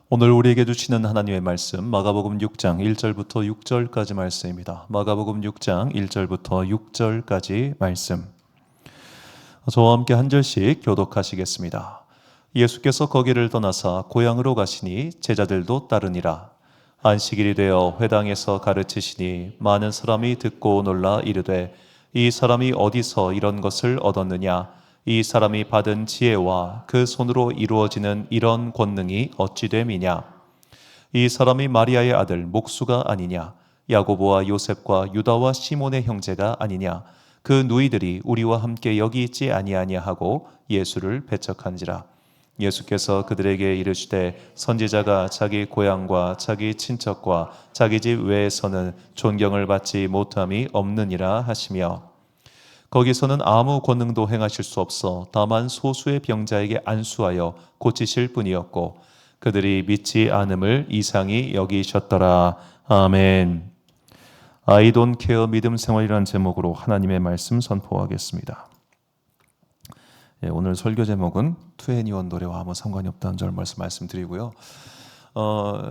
오늘 우리에게 주시는 하나님의 말씀 마가복음 6장 1절부터 6절까지 말씀입니다. 마가복음 6장 1절부터 6절까지 말씀. 저와 함께 한 절씩 교독하시겠습니다. 예수께서 거기를 떠나사 고향으로 가시니 제자들도 따르니라. 안식일이 되어 회당에서 가르치시니 많은 사람이 듣고 놀라 이르되 이 사람이 어디서 이런 것을 얻었느냐? 이 사람이 받은 지혜와 그 손으로 이루어지는 이런 권능이 어찌 됨이냐? 이 사람이 마리아의 아들 목수가 아니냐? 야고보와 요셉과 유다와 시몬의 형제가 아니냐? 그 누이들이 우리와 함께 여기 있지 아니하냐 하고 예수를 배척한지라. 예수께서 그들에게 이르시되 선지자가 자기 고향과 자기 친척과 자기 집 외에서는 존경을 받지 못함이 없느니라 하시며, 거기서는 아무 권능도 행하실 수 없어 다만 소수의 병자에게 안수하여 고치실 뿐이었고 그들이 믿지 않음을 이상히 여기셨더라. 아멘. I don't care 믿음 생활이라는 제목으로 하나님의 말씀 선포하겠습니다. 오늘 설교 제목은 2NE1 노래와 아무 상관이 없다는 점 말씀드리고요.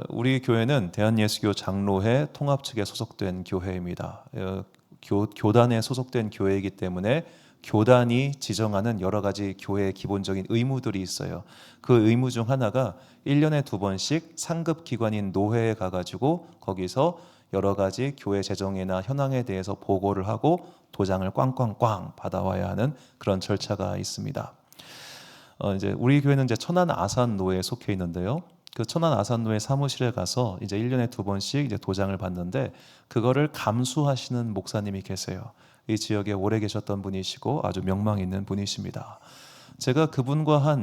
우리 교회는 대한예수교 장로회 통합 측에 소속된 교회입니다. 교단에 소속된 교회이기 때문에 교단이 지정하는 여러 가지 교회의 기본적인 의무들이 있어요. 그 의무 중 하나가 1년에 2번씩 상급 기관인 노회에 가가지고 거기서 여러 가지 교회 재정이나 현황에 대해서 보고를 하고 도장을 꽝꽝꽝 받아와야 하는 그런 절차가 있습니다. 이제 우리 교회는 이제 천안 아산노회에 속해 있는데요. 그 천안 아산노회 사무실에 가서 이제 1년에 2번씩 이제 도장을 받는데 그거를 감수하시는 목사님이 계세요. 이 지역에 오래 계셨던 분이시고 아주 명망 있는 분이십니다. 제가 그분과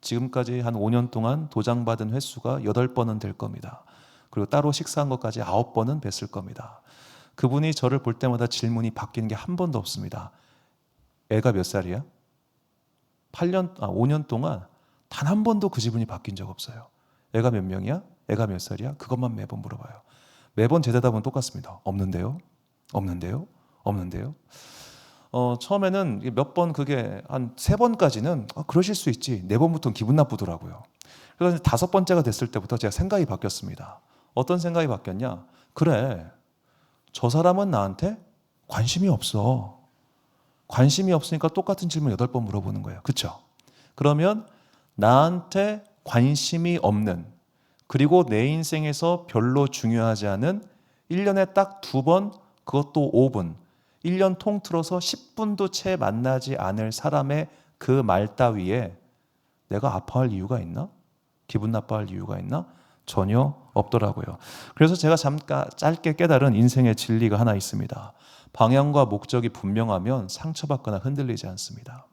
지금까지 한 5년 동안 도장 받은 횟수가 8번은 될 겁니다. 그리고 따로 식사한 것까지 9번은 뵀을 겁니다. 그분이 저를 볼 때마다 질문이 바뀌는 게 한 번도 없습니다. 애가 몇 살이야? 5년 동안 단 한 번도 그 지분이 바뀐 적 없어요. 애가 몇 명이야? 애가 몇 살이야? 그것만 매번 물어봐요. 매번 제 대답은 똑같습니다. 없는데요? 없는데요? 없는데요? 처음에는 몇 번 그게 한 3번까지는 그러실 수 있지. 4번부터는 기분 나쁘더라고요. 그래서 5번째가 됐을 때부터 제가 생각이 바뀌었습니다. 어떤 생각이 바뀌었냐? 그래, 저 사람은 나한테 관심이 없어. 관심이 없으니까 똑같은 질문 8번 물어보는 거예요. 그렇죠? 그러면 나한테 관심이 없는, 그리고 내 인생에서 별로 중요하지 않은 1년에 딱 2번, 그것도 5분, 1년 통틀어서 10분도 채 만나지 않을 사람의 그 말 따위에 내가 아파할 이유가 있나? 기분 나빠할 이유가 있나? 전혀 없더라고요. 그래서 제가 잠깐 짧게 깨달은 인생의 진리가 하나 있습니다. 방향과 목적이 분명하면 상처받거나 흔들리지 않습니다.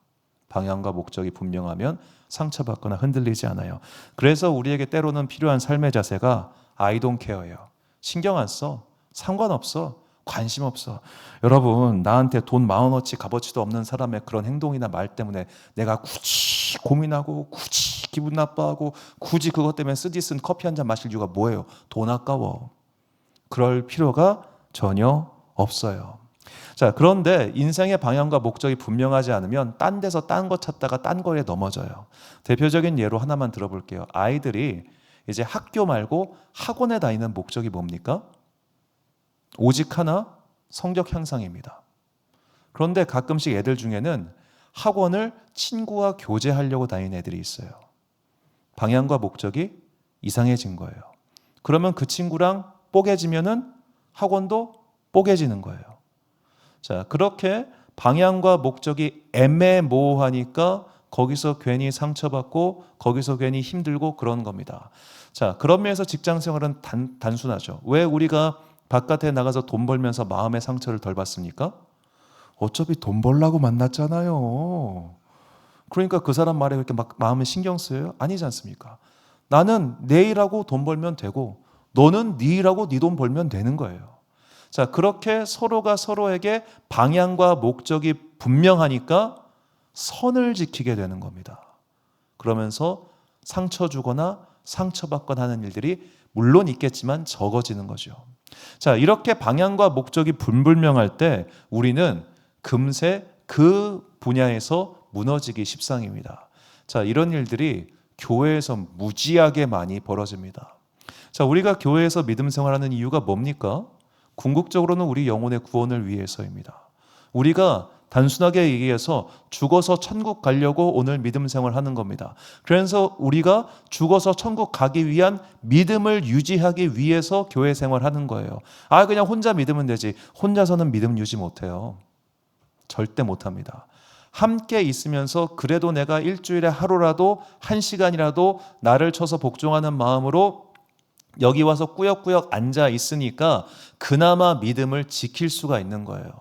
방향과 목적이 분명하면 상처받거나 흔들리지 않아요. 그래서 우리에게 때로는 필요한 삶의 자세가 I don't care예요. 신경 안 써. 상관없어. 관심 없어. 여러분, 나한테 돈 10,000원어치 값어치도 없는 사람의 그런 행동이나 말 때문에 내가 굳이 고민하고 굳이 기분 나빠하고 굳이 그것 때문에 쓴 커피 한 잔 마실 이유가 뭐예요? 돈 아까워. 그럴 필요가 전혀 없어요. 자, 그런데 인생의 방향과 목적이 분명하지 않으면 딴 데서 딴 거 찾다가 딴 거에 넘어져요. 대표적인 예로 하나만 들어볼게요. 아이들이 이제 학교 말고 학원에 다니는 목적이 뭡니까? 오직 하나, 성적 향상입니다. 그런데 가끔씩 애들 중에는 학원을 친구와 교제하려고 다니는 애들이 있어요. 방향과 목적이 이상해진 거예요. 그러면 그 친구랑 뽀개지면은 학원도 뽀개지는 거예요. 자, 그렇게 방향과 목적이 애매모호하니까 거기서 괜히 상처받고 거기서 괜히 힘들고 그런 겁니다. 자, 그런 면에서 직장 생활은 단순하죠. 왜 우리가 바깥에 나가서 돈 벌면서 마음의 상처를 덜 받습니까? 어차피 돈 벌라고 만났잖아요. 그러니까 그 사람 말에 그렇게 막 마음에 신경 쓰여요? 아니지 않습니까? 나는 내 일하고 돈 벌면 되고 너는 네 일하고 네 돈 벌면 되는 거예요. 자, 그렇게 서로가 서로에게 방향과 목적이 분명하니까 선을 지키게 되는 겁니다. 그러면서 상처 주거나 상처받거나 하는 일들이 물론 있겠지만 적어지는 거죠. 자, 이렇게 방향과 목적이 불분명할 때 우리는 금세 그 분야에서 무너지기 십상입니다. 자, 이런 일들이 교회에서 무지하게 많이 벌어집니다. 자, 우리가 교회에서 믿음 생활하는 이유가 뭡니까? 궁극적으로는 우리 영혼의 구원을 위해서입니다. 우리가 단순하게 얘기해서 죽어서 천국 가려고 오늘 믿음 생활하는 겁니다. 그래서 우리가 죽어서 천국 가기 위한 믿음을 유지하기 위해서 교회 생활하는 거예요. 그냥 혼자 믿으면 되지. 혼자서는 믿음 유지 못해요. 절대 못합니다. 함께 있으면서 그래도 내가 일주일에 하루라도 1시간이라도 나를 쳐서 복종하는 마음으로 여기 와서 꾸역꾸역 앉아 있으니까 그나마 믿음을 지킬 수가 있는 거예요.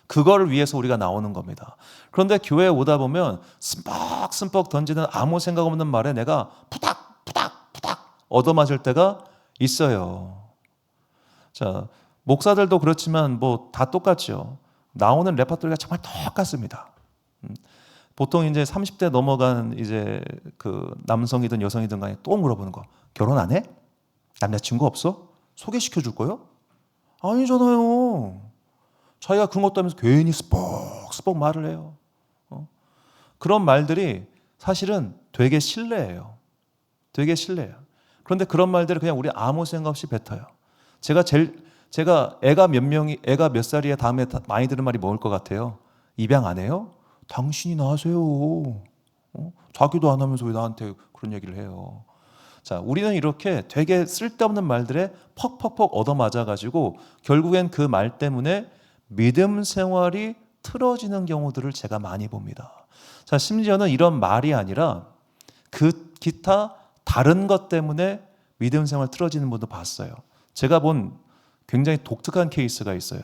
그거를 위해서 우리가 나오는 겁니다. 그런데 교회에 오다 보면 슴뻑슴뻑 던지는 아무 생각 없는 말에 내가 푸닥푸닥푸닥 얻어맞을 때가 있어요. 자, 목사들도 그렇지만 뭐 다 똑같죠. 나오는 레퍼토리가 정말 똑같습니다. 보통 이제 30대 넘어간 이제 그 남성이든 여성이든 간에 또 물어보는 거. 결혼 안 해? 남자친구 없어? 소개시켜 줄 거요? 아니잖아요. 자기가 그런 것도 하면서 괜히 스뻑스뻑 말을 해요. 그런 말들이 사실은 되게 실례예요. 되게 실례예요. 그런데 그런 말들을 그냥 우리 아무 생각 없이 뱉어요. 제가 애가 몇 살이야 다음에 많이 들은 말이 뭐일 것 같아요? 입양 안 해요? 당신이 나으세요. 자기도 안 하면서 왜 나한테 그런 얘기를 해요? 자, 우리는 이렇게 되게 쓸데없는 말들에 퍽퍽퍽 얻어맞아가지고 결국엔 그 말 때문에 믿음 생활이 틀어지는 경우들을 제가 많이 봅니다. 자, 심지어는 이런 말이 아니라 그 기타 다른 것 때문에 믿음 생활 틀어지는 분도 봤어요. 제가 본 굉장히 독특한 케이스가 있어요.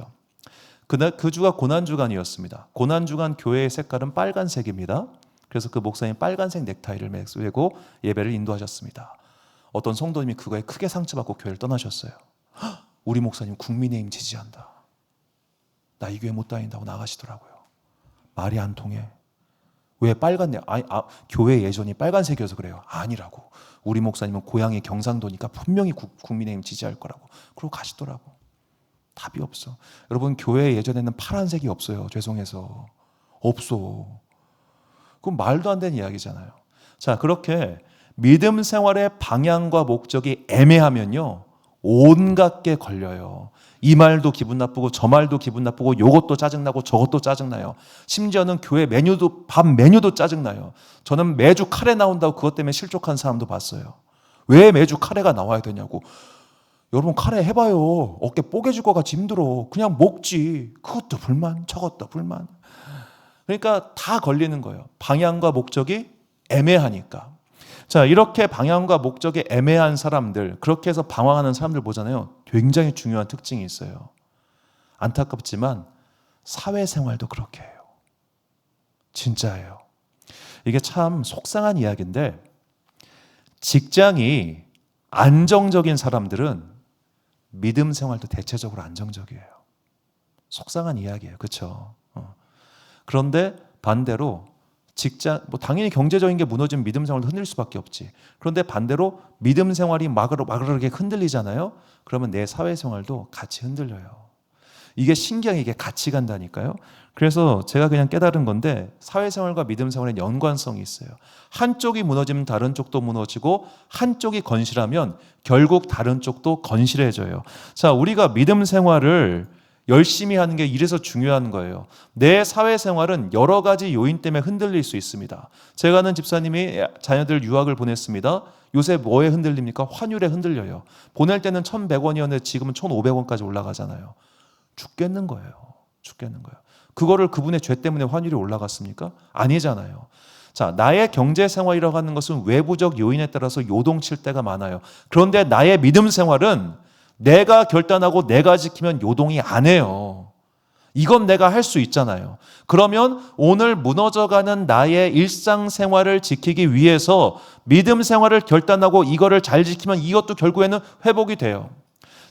그 주가 고난주간이었습니다. 고난주간 교회의 색깔은 빨간색입니다. 그래서 그 목사님 빨간색 넥타이를 메고 예배를 인도하셨습니다. 어떤 성도님이 그거에 크게 상처받고 교회를 떠나셨어요. 우리 목사님 국민의힘 지지한다. 나 이 교회 못 다닌다고 나가시더라고요. 말이 안 통해. 왜 교회 예전이 빨간색이어서 그래요. 아니라고. 우리 목사님은 고향이 경상도니까 분명히 국민의힘 지지할 거라고. 그러고 가시더라고. 답이 없어. 여러분, 교회 예전에는 파란색이 없어요. 죄송해서. 없어. 그건 말도 안 되는 이야기잖아요. 자, 그렇게 믿음 생활의 방향과 목적이 애매하면요, 온갖 게 걸려요. 이 말도 기분 나쁘고 저 말도 기분 나쁘고 요것도 짜증나고 저것도 짜증나요. 심지어는 교회 메뉴도 밥 메뉴도 짜증나요. 저는 매주 카레 나온다고 그것 때문에 실족한 사람도 봤어요. 왜 매주 카레가 나와야 되냐고. 여러분, 카레 해봐요. 어깨 뽀개질 것 같이 힘들어. 그냥 먹지. 그것도 불만, 저것도 불만. 그러니까 다 걸리는 거예요. 방향과 목적이 애매하니까. 자, 이렇게 방향과 목적이 애매한 사람들, 그렇게 해서 방황하는 사람들 보잖아요. 굉장히 중요한 특징이 있어요. 안타깝지만 사회생활도 그렇게 해요. 진짜예요. 이게 참 속상한 이야기인데, 직장이 안정적인 사람들은 믿음 생활도 대체적으로 안정적이에요. 속상한 이야기예요. 그렇죠? 그런데 반대로 당연히 경제적인 게 무너지면 믿음 생활도 흔들릴 수밖에 없지. 그런데 반대로 믿음 생활이 마그르게 흔들리잖아요. 그러면 내 사회생활도 같이 흔들려요. 이게 신기하게 이게 같이 간다니까요. 그래서 제가 그냥 깨달은 건데, 사회생활과 믿음 생활의 연관성이 있어요. 한쪽이 무너지면 다른 쪽도 무너지고, 한쪽이 건실하면 결국 다른 쪽도 건실해져요. 자, 우리가 믿음 생활을 열심히 하는 게 이래서 중요한 거예요. 내 사회생활은 여러 가지 요인 때문에 흔들릴 수 있습니다. 제가 아는 집사님이 자녀들 유학을 보냈습니다. 요새 뭐에 흔들립니까? 환율에 흔들려요. 보낼 때는 1,100원이었는데 지금은 1,500원까지 올라가잖아요. 죽겠는 거예요. 그거를 그분의 죄 때문에 환율이 올라갔습니까? 아니잖아요. 자, 나의 경제생활이라고 하는 것은 외부적 요인에 따라서 요동칠 때가 많아요. 그런데 나의 믿음 생활은 내가 결단하고 내가 지키면 요동이 안 해요. 이건 내가 할 수 있잖아요. 그러면 오늘 무너져가는 나의 일상생활을 지키기 위해서 믿음 생활을 결단하고 이거를 잘 지키면 이것도 결국에는 회복이 돼요.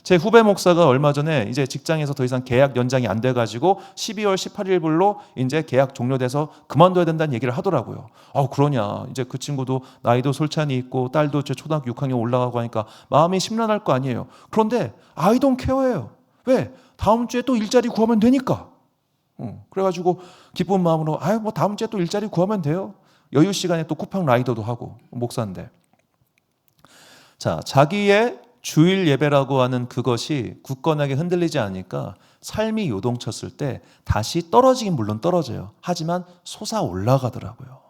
제 후배 목사가 얼마 전에 이제 직장에서 더 이상 계약 연장이 안 돼가지고 12월 18일불로 이제 계약 종료돼서 그만둬야 된다는 얘기를 하더라고요. 그러냐. 이제 그 친구도 나이도 솔찬히 있고 딸도 초등학교 6학년 올라가고 하니까 마음이 심란할 거 아니에요. 그런데 I don't care예요. 왜? 다음 주에 또 일자리 구하면 되니까. 그래가지고 기쁜 마음으로 뭐 다음 주에 또 일자리 구하면 돼요. 여유 시간에 또 쿠팡 라이더도 하고 목사인데. 자, 자기의 주일 예배라고 하는 그것이 굳건하게 흔들리지 않으니까 삶이 요동쳤을 때 다시 떨어지긴 물론 떨어져요. 하지만 솟아 올라가더라고요.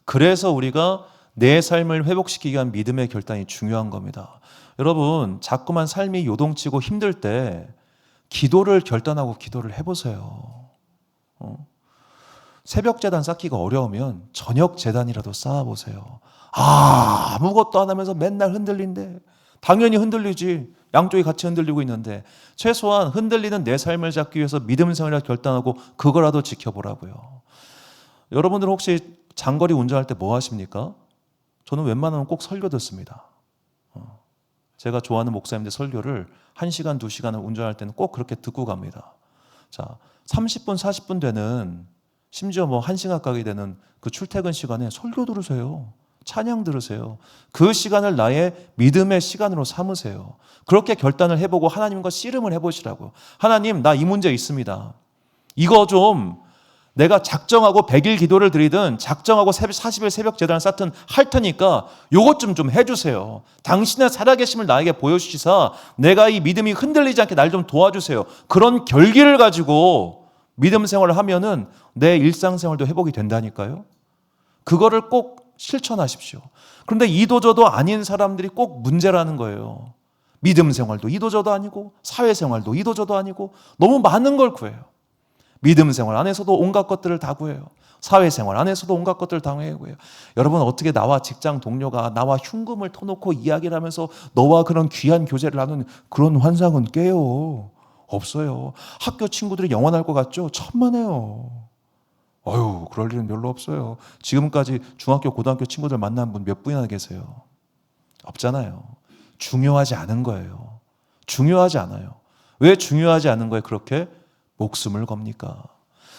그래서 우리가 내 삶을 회복시키기 위한 믿음의 결단이 중요한 겁니다. 여러분, 자꾸만 삶이 요동치고 힘들 때 기도를 결단하고 기도를 해보세요. 새벽 재단 쌓기가 어려우면 저녁 재단이라도 쌓아보세요. 아무것도 안 하면서 맨날 흔들린대. 당연히 흔들리지. 양쪽이 같이 흔들리고 있는데 최소한 흔들리는 내 삶을 잡기 위해서 믿음 생활을 결단하고 그거라도 지켜보라고요. 여러분들 혹시 장거리 운전할 때 뭐 하십니까? 저는 웬만하면 꼭 설교 듣습니다. 제가 좋아하는 목사님들 설교를 1시간, 2시간을 운전할 때는 꼭 그렇게 듣고 갑니다. 자, 30분, 40분 되는, 심지어 뭐 1시간 가까이 되는 그 출퇴근 시간에 설교 들으세요. 찬양 들으세요. 그 시간을 나의 믿음의 시간으로 삼으세요. 그렇게 결단을 해보고 하나님과 씨름을 해보시라고. 하나님, 나 이 문제 있습니다. 이거 좀 내가 작정하고 100일 기도를 드리든 작정하고 40일 새벽 제단을 쌓든 할 테니까 요것 좀 해주세요. 당신의 살아계심을 나에게 보여주시사 내가 이 믿음이 흔들리지 않게 날 좀 도와주세요. 그런 결기를 가지고 믿음 생활을 하면은 내 일상생활도 회복이 된다니까요. 그거를 꼭 실천하십시오. 그런데 이도저도 아닌 사람들이 꼭 문제라는 거예요. 믿음 생활도 이도저도 아니고 사회생활도 이도저도 아니고 너무 많은 걸 구해요. 믿음 생활 안에서도 온갖 것들을 다 구해요. 사회생활 안에서도 온갖 것들을 다 구해요. 여러분, 어떻게 나와 직장 동료가 나와 흉금을 터놓고 이야기를 하면서 너와 그런 귀한 교제를 나누는 그런 환상은 깨요. 없어요. 학교 친구들이 영원할 것 같죠? 천만에요. 그럴 일은 별로 없어요. 지금까지 중학교, 고등학교 친구들 만난 분 몇 분이나 계세요? 없잖아요. 중요하지 않은 거예요. 중요하지 않아요. 왜 중요하지 않은 거에 그렇게 목숨을 겁니까?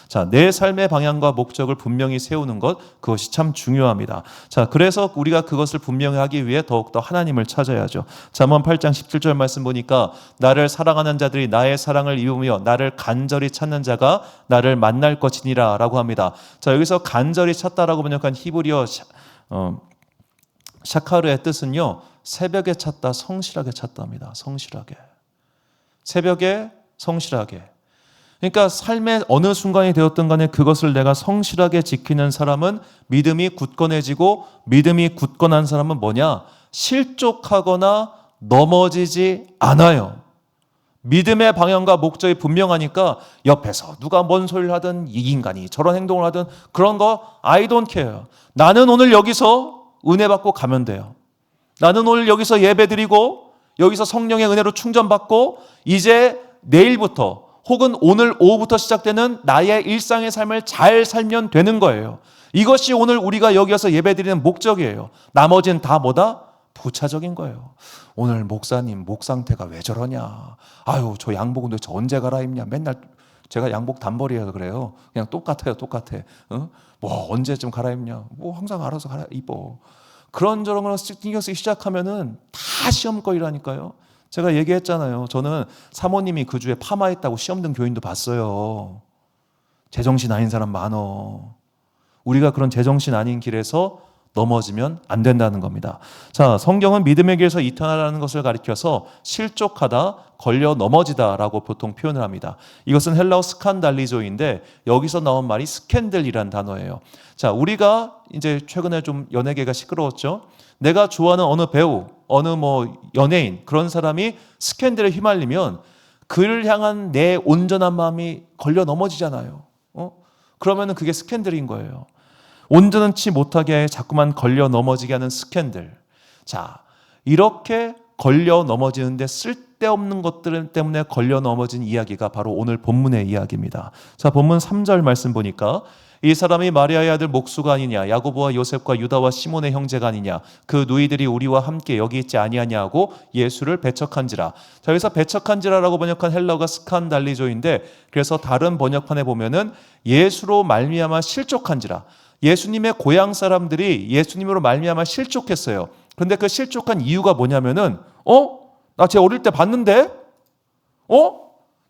자, 내 삶의 방향과 목적을 분명히 세우는 것, 그것이 참 중요합니다. 자, 그래서 우리가 그것을 분명히 하기 위해 더욱더 하나님을 찾아야죠. 잠언 8장 17절 말씀 보니까 나를 사랑하는 자들이 나의 사랑을 입으며 나를 간절히 찾는 자가 나를 만날 것이니라 라고 합니다. 자, 여기서 간절히 찾다라고 번역한 히브리어 샤카르의 뜻은요, 새벽에 찾다, 성실하게 찾다입니다. 성실하게. 새벽에 성실하게. 그러니까 삶의 어느 순간이 되었든 간에 그것을 내가 성실하게 지키는 사람은 믿음이 굳건해지고, 믿음이 굳건한 사람은 뭐냐? 실족하거나 넘어지지 않아요. 믿음의 방향과 목적이 분명하니까 옆에서 누가 뭔 소리를 하든 이 인간이 저런 행동을 하든 그런 거 I don't care. 나는 오늘 여기서 은혜 받고 가면 돼요. 나는 오늘 여기서 예배 드리고 여기서 성령의 은혜로 충전받고 이제 내일부터 혹은 오늘 오후부터 시작되는 나의 일상의 삶을 잘 살면 되는 거예요. 이것이 오늘 우리가 여기서 예배드리는 목적이에요. 나머지는 다 뭐다? 부차적인 거예요. 오늘 목사님 목 상태가 왜 저러냐? 저 양복은 도대체 언제 갈아입냐? 맨날 제가 양복 단벌이라 그래요. 그냥 똑같아요. 뭐 언제쯤 갈아입냐? 뭐 항상 알아서 갈아입어. 그런저런 걸 신경 쓰기 시작하면은 다 시험거리라니까요. 제가 얘기했잖아요. 저는 사모님이 그 주에 파마했다고 시험 든 교인도 봤어요. 제정신 아닌 사람 많어. 우리가 그런 제정신 아닌 길에서 넘어지면 안 된다는 겁니다. 자, 성경은 믿음의 길에서 이탈하라는 것을 가리켜서 실족하다, 걸려 넘어지다라고 보통 표현을 합니다. 이것은 헬라어 스칸달리조인데 여기서 나온 말이 스캔들이란 단어예요. 자, 우리가 이제 최근에 좀 연예계가 시끄러웠죠. 내가 좋아하는 어느 배우, 어느 뭐 연예인, 그런 사람이 스캔들에 휘말리면 그를 향한 내 온전한 마음이 걸려 넘어지잖아요. 그러면은 그게 스캔들인 거예요. 온전치 못하게 자꾸만 걸려 넘어지게 하는 스캔들. 자, 이렇게 걸려 넘어지는데 쓸데없는 것들 때문에 걸려 넘어진 이야기가 바로 오늘 본문의 이야기입니다. 자, 본문 3절 말씀 보니까 이 사람이 마리아의 아들 목수가 아니냐, 야고보와 요셉과 유다와 시몬의 형제가 아니냐, 그 누이들이 우리와 함께 여기 있지 아니하냐 하고 예수를 배척한지라. 자, 여기서 배척한지라라고 번역한 헬라어가 스칸달리조인데, 그래서 다른 번역판에 보면은 예수로 말미암아 실족한지라. 예수님의 고향 사람들이 예수님으로 말미암아 실족했어요. 그런데 그 실족한 이유가 뭐냐면은 나 쟤 어릴 때 봤는데?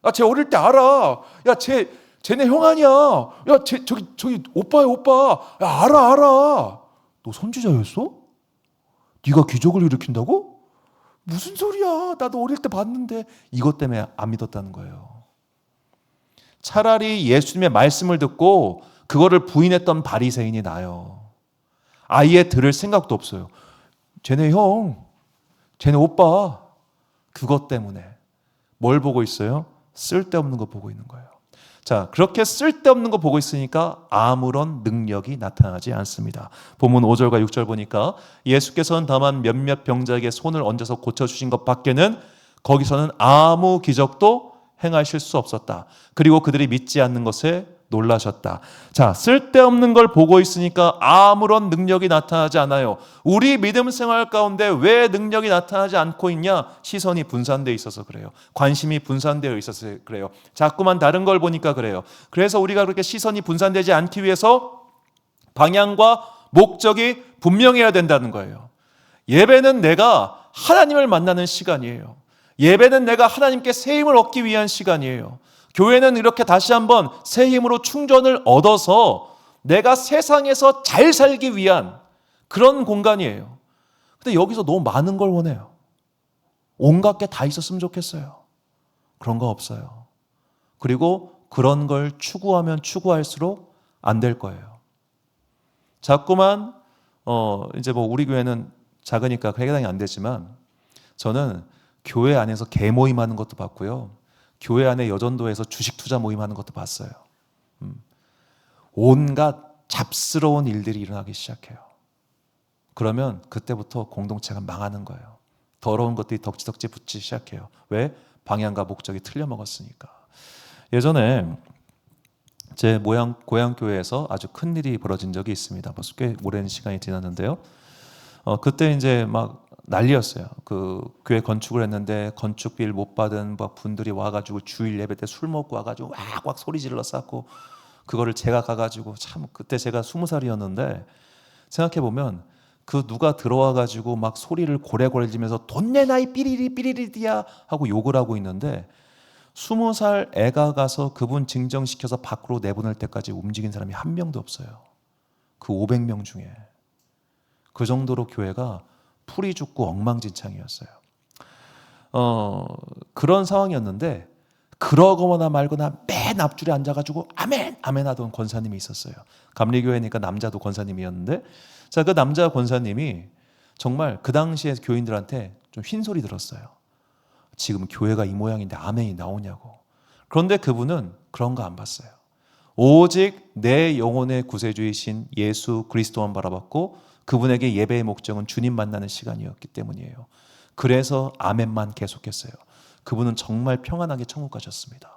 나 쟤 어릴 때 알아. 야, 쟤 쟤네 형 아니야. 야, 저기 오빠야, 오빠. 야, 알아. 너 선지자였어? 네가 기적을 일으킨다고? 무슨 소리야? 나도 어릴 때 봤는데. 이것 때문에 안 믿었다는 거예요. 차라리 예수님의 말씀을 듣고 그거를 부인했던 바리새인이 나아요. 아예 들을 생각도 없어요. 쟤네 형, 쟤네 오빠. 그것 때문에 뭘 보고 있어요? 쓸데없는 거 보고 있는 거예요. 자, 그렇게 쓸데없는 거 보고 있으니까 아무런 능력이 나타나지 않습니다. 본문 5절과 6절 보니까 예수께서는 다만 몇몇 병자에게 손을 얹어서 고쳐주신 것 밖에는 거기서는 아무 기적도 행하실 수 없었다. 그리고 그들이 믿지 않는 것에 놀라셨다. 자, 쓸데없는 걸 보고 있으니까 아무런 능력이 나타나지 않아요. 우리 믿음 생활 가운데 왜 능력이 나타나지 않고 있냐? 시선이 분산되어 있어서 그래요. 관심이 분산되어 있어서 그래요. 자꾸만 다른 걸 보니까 그래요. 그래서 우리가 그렇게 시선이 분산되지 않기 위해서 방향과 목적이 분명해야 된다는 거예요. 예배는 내가 하나님을 만나는 시간이에요. 예배는 내가 하나님께 새 힘을 얻기 위한 시간이에요. 교회는 이렇게 다시 한번 새 힘으로 충전을 얻어서 내가 세상에서 잘 살기 위한 그런 공간이에요. 근데 여기서 너무 많은 걸 원해요. 온갖 게 다 있었으면 좋겠어요. 그런 거 없어요. 그리고 그런 걸 추구하면 추구할수록 안 될 거예요. 자꾸만 이제 뭐 우리 교회는 작으니까 회당이 안 되지만 저는 교회 안에서 개모임 하는 것도 봤고요. 교회 안에 여전도에서 주식 투자 모임 하는 것도 봤어요. 온갖 잡스러운 일들이 일어나기 시작해요. 그러면 그때부터 공동체가 망하는 거예요. 더러운 것들이 덕지덕지 붙기 시작해요. 왜? 방향과 목적이 틀려 먹었으니까. 예전에 제 고향 교회에서 아주 큰 일이 벌어진 적이 있습니다. 벌써 꽤 오랜 시간이 지났는데요. 그때 이제 막 난리였어요. 그 교회 건축을 했는데 건축비를 못 받은 막 분들이 와가지고 주일 예배 때 술 먹고 와가지고 왁왁 소리 질러 쌓고 그거를 제가 가가지고 참 그때 제가 20살이었는데 생각해 보면 그 누가 들어와가지고 막 소리를 고래고래 지면서 돈 내놔 이 삐리리디야 하고 욕을 하고 있는데 20살 애가 가서 그분 증정시켜서 밖으로 내보낼 때까지 움직인 사람이 한 명도 없어요. 그 500명 중에. 그 정도로 교회가 풀이 죽고 엉망진창이었어요. 그런 상황이었는데 그러거나 말거나 맨 앞줄에 앉아가지고 아멘 아멘 하던 권사님이 있었어요. 감리교회니까 남자도 권사님이었는데 자, 그 남자 권사님이 정말 그 당시에 교인들한테 좀 흰소리 들었어요. 지금 교회가 이 모양인데 아멘이 나오냐고. 그런데 그분은 그런 거 안 봤어요. 오직 내 영혼의 구세주이신 예수 그리스도만 바라봤고 그분에게 예배의 목적은 주님 만나는 시간이었기 때문이에요. 그래서 아멘만 계속했어요. 그분은 정말 평안하게 천국 가셨습니다.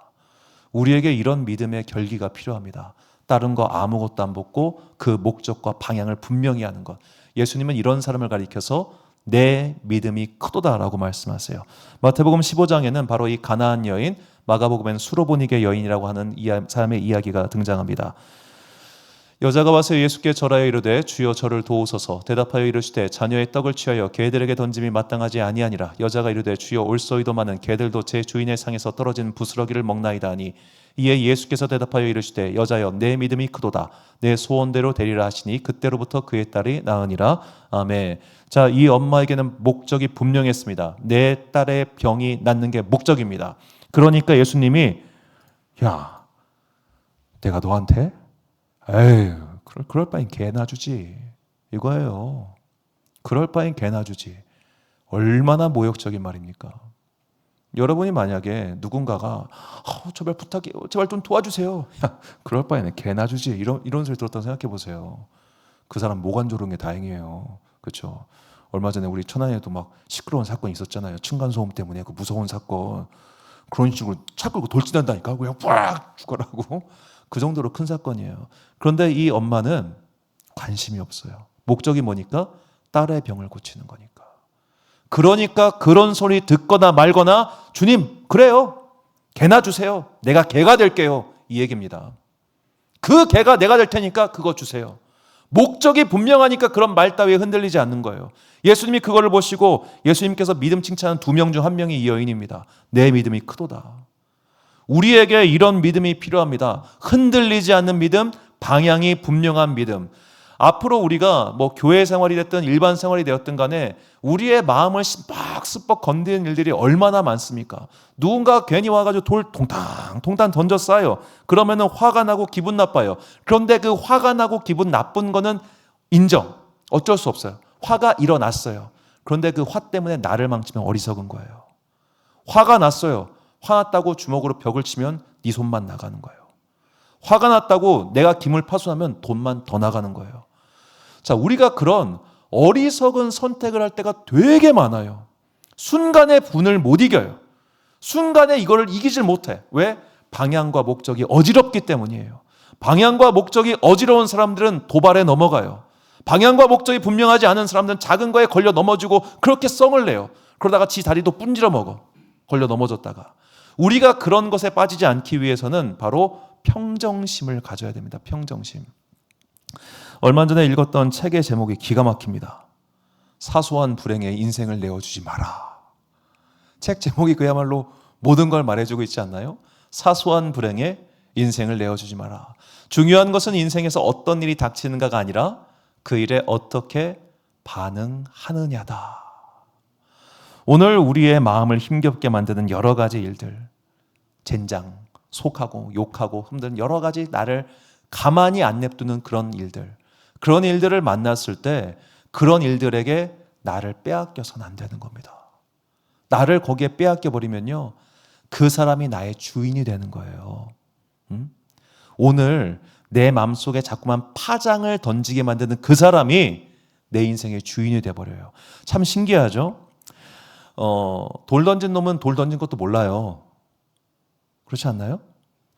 우리에게 이런 믿음의 결기가 필요합니다. 다른 거 아무것도 안 보고 그 목적과 방향을 분명히 하는 것. 예수님은 이런 사람을 가리켜서 내 믿음이 크도다라고 말씀하세요. 마태복음 15장에는 바로 이 가나안 여인, 마가복음에는 수로보니게 여인이라고 하는 사람의 이야기가 등장합니다. 여자가 와서 예수께 절하여 이르되 주여 저를 도우소서. 대답하여 이르시되 자녀의 떡을 취하여 개들에게 던짐이 마땅하지 아니하니라. 여자가 이르되 주여 올소이도마는 개들도 제 주인의 상에서 떨어진 부스러기를 먹나이다 하니 이에 예수께서 대답하여 이르시되 여자여 내 믿음이 크도다. 내 소원대로 되리라 하시니 그때로부터 그의 딸이 나으니라. 아멘. 자, 이 엄마에게는 목적이 분명했습니다. 내 딸의 병이 낫는 게 목적입니다. 그러니까 예수님이 야, 내가 너한테 에이, 그럴 바엔 개나 주지. 이거예요. 그럴 바엔 개나 주지. 얼마나 모욕적인 말입니까? 여러분이 만약에 누군가가 제발 부탁해요. 제발 좀 도와주세요. 야, 그럴 바에는 개나 주지. 이런 소리 들었다고 생각해 보세요. 그 사람 모관 조른 게 다행이에요. 그렇죠? 얼마 전에 우리 천안에도 막 시끄러운 사건이 있었잖아요. 층간소음 때문에 그 무서운 사건. 그런 식으로 차 끌고 돌진한다니까. 그냥 빡 죽어라고. 그 정도로 큰 사건이에요. 그런데 이 엄마는 관심이 없어요. 목적이 뭐니까? 딸의 병을 고치는 거니까. 그러니까 그런 소리 듣거나 말거나 주님 그래요. 개나 주세요. 내가 개가 될게요. 이 얘기입니다. 그 개가 내가 될 테니까 그거 주세요. 목적이 분명하니까 그런 말 따위에 흔들리지 않는 거예요. 예수님이 그거를 보시고 예수님께서 믿음 칭찬한 2명 중 1명이 이 여인입니다. 내 믿음이 크도다. 우리에게 이런 믿음이 필요합니다. 흔들리지 않는 믿음, 방향이 분명한 믿음. 앞으로 우리가 뭐 교회 생활이 됐든 일반 생활이 되었든 간에 우리의 마음을 스벅스벅 건드리는 일들이 얼마나 많습니까? 누군가 괜히 와가지고 돌 동탕 던져 쏴요. 그러면은 화가 나고 기분 나빠요. 그런데 그 화가 나고 기분 나쁜 거는 인정. 어쩔 수 없어요. 화가 일어났어요. 그런데 그 화 때문에 나를 망치면 어리석은 거예요. 화가 났어요. 화났다고 주먹으로 벽을 치면 네 손만 나가는 거예요. 화가 났다고 내가 김을 파손하면 돈만 더 나가는 거예요. 자, 우리가 그런 어리석은 선택을 할 때가 되게 많아요. 순간의 분을 못 이겨요. 순간에 이거를 이기질 못해. 왜? 방향과 목적이 어지럽기 때문이에요. 방향과 목적이 어지러운 사람들은 도발에 넘어가요. 방향과 목적이 분명하지 않은 사람들은 작은 거에 걸려 넘어지고 그렇게 썽을 내요. 그러다가 지 다리도 분질러 먹어. 걸려 넘어졌다가. 우리가 그런 것에 빠지지 않기 위해서는 바로 평정심을 가져야 됩니다. 평정심. 얼마 전에 읽었던 책의 제목이 기가 막힙니다. 사소한 불행에 인생을 내어주지 마라. 책 제목이 그야말로 모든 걸 말해주고 있지 않나요? 사소한 불행에 인생을 내어주지 마라. 중요한 것은 인생에서 어떤 일이 닥치는가가 아니라 그 일에 어떻게 반응하느냐다. 오늘 우리의 마음을 힘겹게 만드는 여러 가지 일들, 젠장, 속하고 욕하고 힘든 여러 가지 나를 가만히 안 냅두는 그런 일들을 만났을 때 그런 일들에게 나를 빼앗겨서는 안 되는 겁니다. 나를 거기에 빼앗겨 버리면요, 그 사람이 나의 주인이 되는 거예요. 오늘 내 마음속에 자꾸만 파장을 던지게 만드는 그 사람이 내 인생의 주인이 돼버려요. 참 신기하죠? 돌 던진 놈은 돌 던진 것도 몰라요. 그렇지 않나요?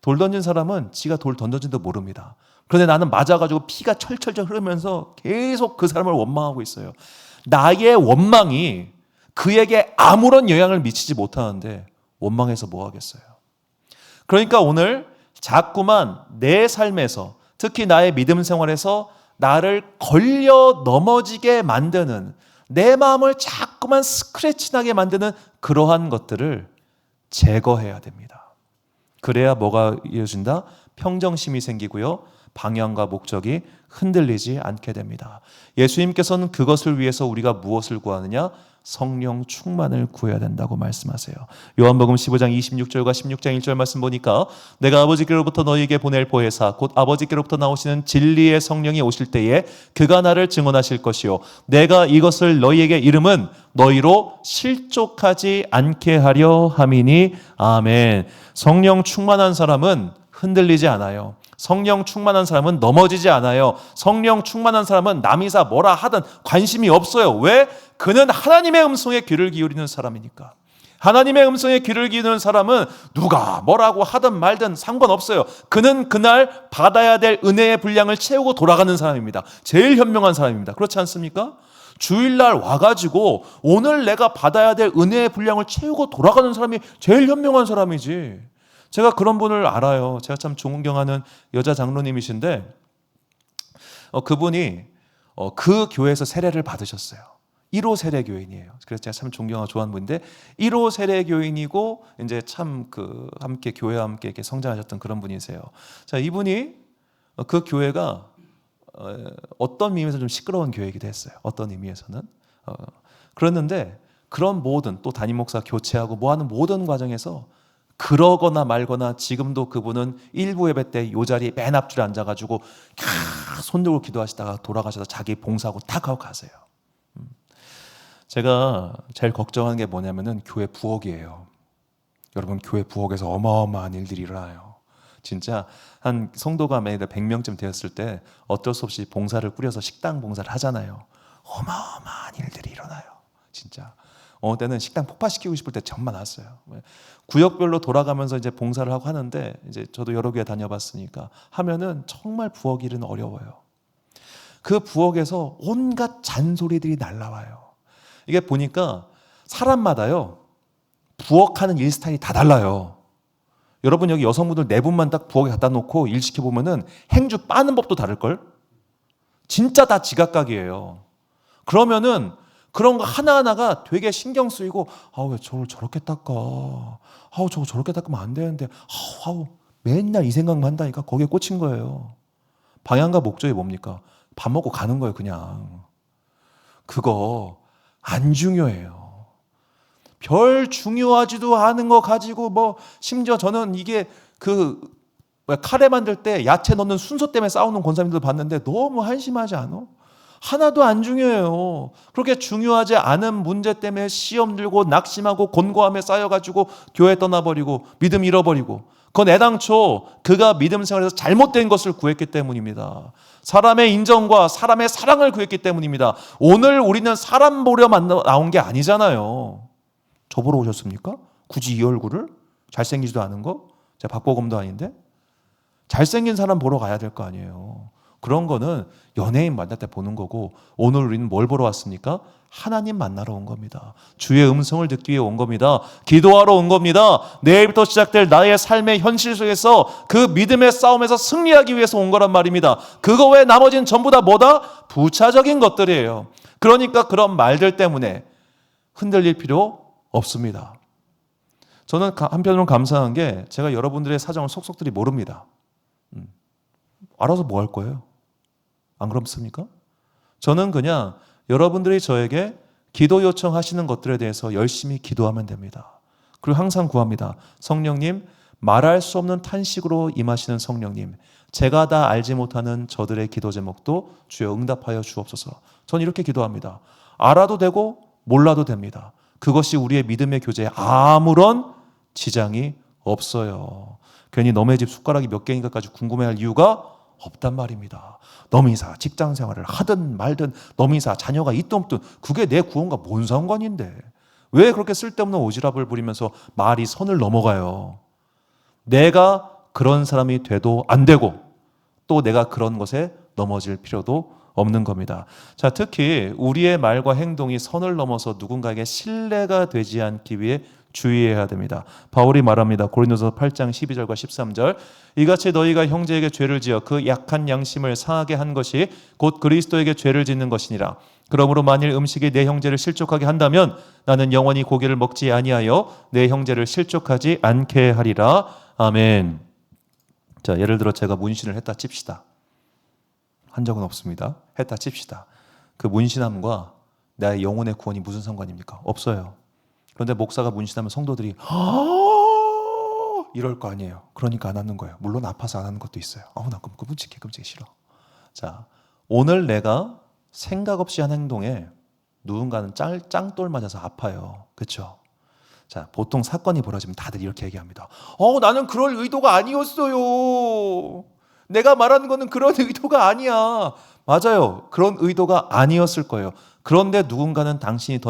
돌 던진 사람은 지가 돌 던져진도 모릅니다. 그런데 나는 맞아가지고 피가 철철철 흐르면서 계속 그 사람을 원망하고 있어요. 나의 원망이 그에게 아무런 영향을 미치지 못하는데 원망해서 뭐 하겠어요? 그러니까 오늘 자꾸만 내 삶에서, 특히 나의 믿음 생활에서 나를 걸려 넘어지게 만드는, 내 마음을 자꾸만 스크래치 나게 만드는 그러한 것들을 제거해야 됩니다. 그래야 뭐가 이어진다? 평정심이 생기고요, 방향과 목적이 흔들리지 않게 됩니다. 예수님께서는 그것을 위해서 우리가 무엇을 구하느냐? 성령 충만을 구해야 된다고 말씀하세요. 요한복음 15장 26절과 16장 1절 말씀 보니까 내가 아버지께로부터 너희에게 보낼 보혜사 곧 아버지께로부터 나오시는 진리의 성령이 오실 때에 그가 나를 증언하실 것이요 내가 이것을 너희에게 이름은 너희로 실족하지 않게 하려 함이니 아멘. 성령 충만한 사람은 흔들리지 않아요. 성령 충만한 사람은 넘어지지 않아요. 성령 충만한 사람은 남이사 뭐라 하든 관심이 없어요. 왜? 그는 하나님의 음성에 귀를 기울이는 사람이니까. 하나님의 음성에 귀를 기울이는 사람은 누가 뭐라고 하든 말든 상관없어요. 그는 그날 받아야 될 은혜의 분량을 채우고 돌아가는 사람입니다. 제일 현명한 사람입니다. 그렇지 않습니까? 주일날 와가지고 오늘 내가 받아야 될 은혜의 분량을 채우고 돌아가는 사람이 제일 현명한 사람이지. 제가 그런 분을 알아요. 제가 참 존경하는 여자 장로님이신데 그분이 그 교회에서 세례를 받으셨어요. 1호 세례 교인이에요. 그래서 제가 참 존경하고 좋아하는 분인데 1호 세례 교인이고 이제 참 함께 교회와 함께 이렇게 성장하셨던 그런 분이세요. 자, 이분이 그 교회가 어떤 의미에서 좀 시끄러운 교회이기도 했어요. 어떤 의미에서는 그랬는데 그런 모든 또 담임 목사 교체하고 뭐하는 모든 과정에서 그러거나 말거나 지금도 그분은 일부 예배 때 이 자리 맨 앞줄에 앉아가지고 손 들고 기도하시다가 돌아가셔서 자기 봉사하고 탁 하고 가세요. 제가 제일 걱정하는 게 뭐냐면은 교회 부엌이에요. 여러분, 교회 부엌에서 어마어마한 일들이 일어나요. 진짜 한 성도가 만약에 100명쯤 되었을 때 어쩔 수 없이 봉사를 꾸려서 식당 봉사를 하잖아요. 어마어마한 일들이 일어나요. 진짜. 어느 때는 식당 폭파시키고 싶을 때 정말 많았어요. 구역별로 돌아가면서 이제 봉사를 하고 하는데 이제 저도 여러 교회 다녀봤으니까 하면은 정말 부엌 일은 어려워요. 그 부엌에서 온갖 잔소리들이 날라와요. 이게 보니까 사람마다요 부엌하는 일 스타일이 다 달라요. 여러분 여기 여성분들 4분만 딱 부엌에 갖다 놓고 일 시켜보면은 행주 빠는 법도 다를걸? 진짜 다 지각각이에요. 그러면은 그런 거 하나하나가 되게 신경 쓰이고, 왜 저걸 저렇게 닦아, 저거 저렇게 닦으면 안 되는데, 맨날 이 생각만 한다니까. 거기에 꽂힌 거예요. 방향과 목적이 뭡니까? 밥 먹고 가는 거예요, 그냥. 그거 안 중요해요. 별 중요하지도 않은 거 가지고 심지어 저는 이게 카레 만들 때 야채 넣는 순서 때문에 싸우는 권사님들 봤는데 너무 한심하지 않아? 하나도 안 중요해요. 그렇게 중요하지 않은 문제 때문에 시험 들고 낙심하고 곤고함에 쌓여가지고 교회 떠나버리고 믿음 잃어버리고, 그건 애당초 그가 믿음 생활에서 잘못된 것을 구했기 때문입니다. 사람의 인정과 사람의 사랑을 구했기 때문입니다. 오늘 우리는 사람 보려 나온 게 아니잖아요. 저 보러 오셨습니까? 굳이 이 얼굴을? 잘생기지도 않은 거? 제가 박보검도 아닌데? 잘생긴 사람 보러 가야 될 거 아니에요. 그런 거는 연예인 만날 때 보는 거고, 오늘 우리는 뭘 보러 왔습니까? 하나님 만나러 온 겁니다. 주의 음성을 듣기 위해 온 겁니다. 기도하러 온 겁니다. 내일부터 시작될 나의 삶의 현실 속에서 그 믿음의 싸움에서 승리하기 위해서 온 거란 말입니다. 그거 외에 나머지는 전부 다 뭐다? 부차적인 것들이에요. 그러니까 그런 말들 때문에 흔들릴 필요 없습니다. 저는 한편으로는 감사한 게 제가 여러분들의 사정을 속속들이 모릅니다. 알아서 뭐 할 거예요? 안 그렇습니까? 저는 그냥 여러분들이 저에게 기도 요청하시는 것들에 대해서 열심히 기도하면 됩니다. 그리고 항상 구합니다. 성령님, 말할 수 없는 탄식으로 임하시는 성령님, 제가 다 알지 못하는 저들의 기도 제목도 주여 응답하여 주옵소서. 저는 이렇게 기도합니다. 알아도 되고 몰라도 됩니다. 그것이 우리의 믿음의 교제에 아무런 지장이 없어요. 괜히 너의 집 숟가락이 몇 개인가까지 궁금해할 이유가 없단 말입니다. 너미사 직장 생활을 하든 말든, 너미사 자녀가 있든 없든, 그게 내 구원과 뭔 상관인데 왜 그렇게 쓸데없는 오지랖을 부리면서 말이 선을 넘어가요? 내가 그런 사람이 돼도 안 되고, 또 내가 그런 것에 넘어질 필요도 없는 겁니다. 자, 특히 우리의 말과 행동이 선을 넘어서 누군가에게 신뢰가 되지 않기 위해 주의해야 됩니다. 바울이 말합니다. 고린도서 8장 12절과 13절. 이같이 너희가 형제에게 죄를 지어 그 약한 양심을 상하게 한 것이 곧 그리스도에게 죄를 짓는 것이니라. 그러므로 만일 음식이 내 형제를 실족하게 한다면 나는 영원히 고기를 먹지 아니하여 내 형제를 실족하지 않게 하리라. 아멘. 자, 예를 들어 제가 문신을 했다 칩시다. 한 적은 없습니다. 했다 칩시다. 그 문신함과 나의 영혼의 구원이 무슨 상관입니까? 없어요. 그런데 목사가 문신하면 성도들이 이럴 거 아니에요. 그러니까 안 하는 거예요. 물론 아파서 안 하는 것도 있어요. 나 끔찍해 싫어. 자, 오늘 내가 생각 없이 한 행동에 누군가는 짱돌 맞아서 아파요. 그렇죠? 자, 보통 사건이 벌어지면 다들 이렇게 얘기합니다. 나는 그럴 의도가 아니었어요. 내가 말하는 거는 그런 의도가 아니야. 맞아요. 그런 의도가 아니었을 거예요. 그런데 누군가는 당신이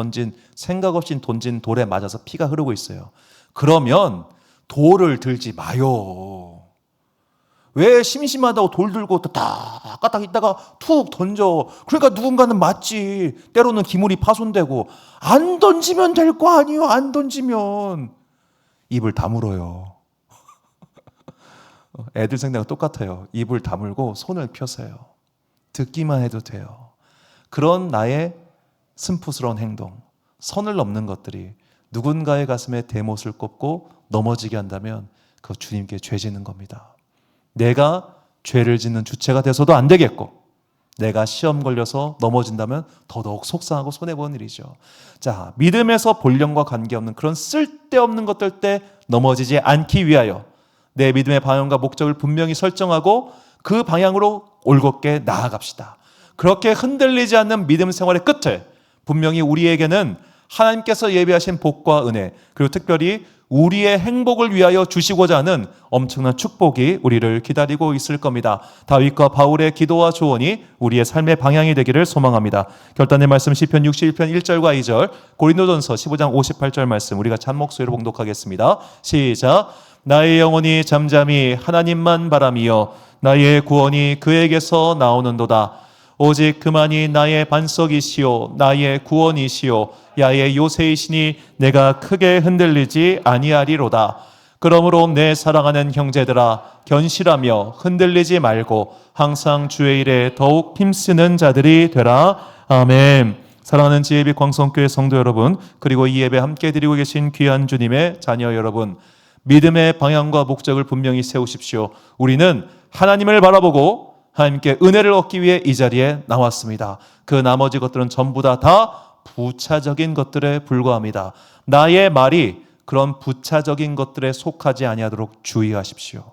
생각 없이 던진 돌에 맞아서 피가 흐르고 있어요. 그러면 돌을 들지 마요. 왜 심심하다고 돌 들고 까딱 있다가 툭 던져. 그러니까 누군가는 맞지. 때로는 기물이 파손되고. 안 던지면 될 거 아니에요. 안 던지면. 입을 다물어요. 애들 생각은 똑같아요. 입을 다물고 손을 펴세요. 듣기만 해도 돼요. 그런 나의 스푸스러운 행동, 선을 넘는 것들이 누군가의 가슴에 대못을 꼽고 넘어지게 한다면 그 주님께 죄 짓는 겁니다. 내가 죄를 짓는 주체가 돼서도 안 되겠고, 내가 시험 걸려서 넘어진다면 더더욱 속상하고 손해보는 일이죠. 자, 믿음에서 본령과 관계없는 그런 쓸데없는 것들 때 넘어지지 않기 위하여 내 믿음의 방향과 목적을 분명히 설정하고 그 방향으로 올곧게 나아갑시다. 그렇게 흔들리지 않는 믿음 생활의 끝에 분명히 우리에게는 하나님께서 예비하신 복과 은혜, 그리고 특별히 우리의 행복을 위하여 주시고자 하는 엄청난 축복이 우리를 기다리고 있을 겁니다. 다윗과 바울의 기도와 조언이 우리의 삶의 방향이 되기를 소망합니다. 결단의 말씀 시편 61편 1절과 2절, 고린도전서 15장 58절 말씀 우리가 잔목소리로 봉독하겠습니다. 시작. 나의 영혼이 잠잠히 하나님만 바라미요 나의 구원이 그에게서 나오는도다. 오직 그만이 나의 반석이시요 나의 구원이시요 야의 요새이시니 내가 크게 흔들리지 아니하리로다. 그러므로 내 사랑하는 형제들아 견실하며 흔들리지 말고 항상 주의 일에 더욱 힘쓰는 자들이 되라. 아멘. 사랑하는 지혜빛 광성교회 성도 여러분, 그리고 이 예배 함께 드리고 계신 귀한 주님의 자녀 여러분, 믿음의 방향과 목적을 분명히 세우십시오. 우리는 하나님을 바라보고 하나님께 은혜를 얻기 위해 이 자리에 나왔습니다. 그 나머지 것들은 전부 다 부차적인 것들에 불과합니다. 나의 말이 그런 부차적인 것들에 속하지 아니하도록 주의하십시오.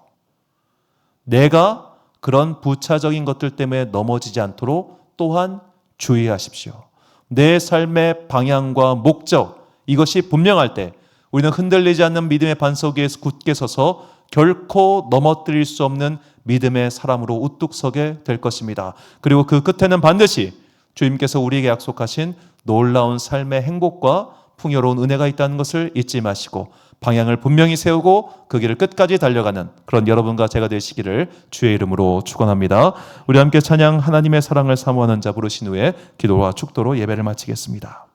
내가 그런 부차적인 것들 때문에 넘어지지 않도록 또한 주의하십시오. 내 삶의 방향과 목적, 이것이 분명할 때 우리는 흔들리지 않는 믿음의 반석 위에서 굳게 서서 결코 넘어뜨릴 수 없는 믿음의 사람으로 우뚝 서게 될 것입니다. 그리고 그 끝에는 반드시 주님께서 우리에게 약속하신 놀라운 삶의 행복과 풍요로운 은혜가 있다는 것을 잊지 마시고 방향을 분명히 세우고 그 길을 끝까지 달려가는 그런 여러분과 제가 되시기를 주의 이름으로 축원합니다. 우리 함께 찬양 하나님의 사랑을 사모하는 자 부르신 후에 기도와 축도로 예배를 마치겠습니다.